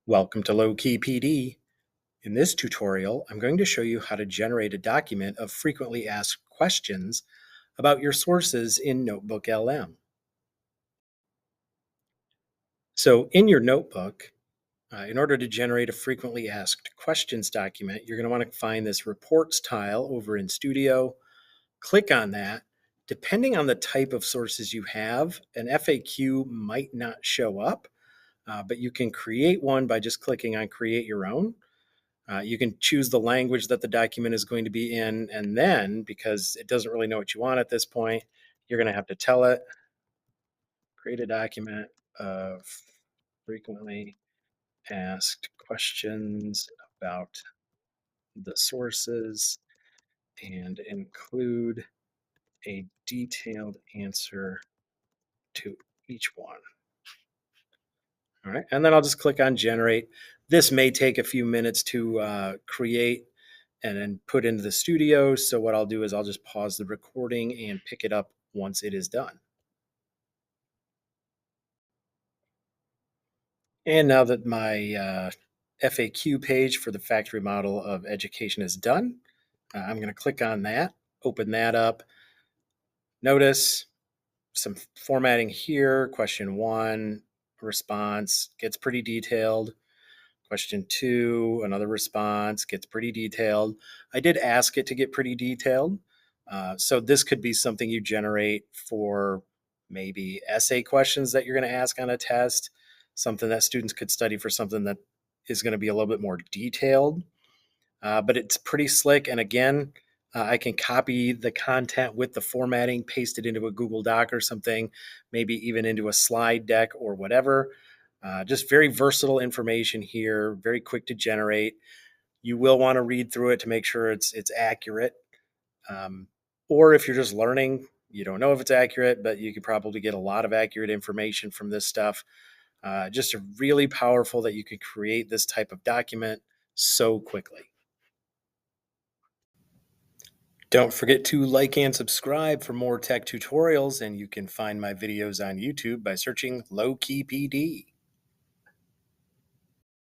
Welcome to lowkeypd. In this tutorial, I'm going to show you how to generate a document of frequently asked questions about your sources in NotebookLM. So in your notebook, in order to generate a frequently asked questions document, you're going to want to find this reports tile over in Studio. Click on that. Depending on the type of sources you have, an FAQ might not show up, but you can create one by just clicking on Create Your Own. You can choose the language that the document is going to be in, and then, because it doesn't really know what you want at this point, you're going to have to tell it, create a document of frequently asked questions about the sources and include a detailed answer to each one. All right, and then I'll just click on generate. This may take a few minutes to create and then put into the studio. So what I'll do is I'll just pause the recording and pick it up once it is done. And now that my FAQ page for the factory model of education is done, I'm going to click on that, open that up. Notice some formatting here. Question 1, response gets pretty detailed. Question 2, another response gets pretty detailed. I did ask it to get pretty detailed. So this could be something you generate for maybe essay questions that you're going to ask on a test, something that students could study for something that is going to be a little bit more detailed. But it's pretty slick. And again, I can copy the content with the formatting, paste it into a Google Doc or something, maybe even into a slide deck or whatever. Just very versatile information here, very quick to generate. You will want to read through it to make sure it's accurate. Or if you're just learning, you don't know if it's accurate, but you could probably get a lot of accurate information from this stuff. Just really powerful that you could create this type of document so quickly. Don't forget to like and subscribe for more tech tutorials, and you can find my videos on YouTube by searching lowkeypd.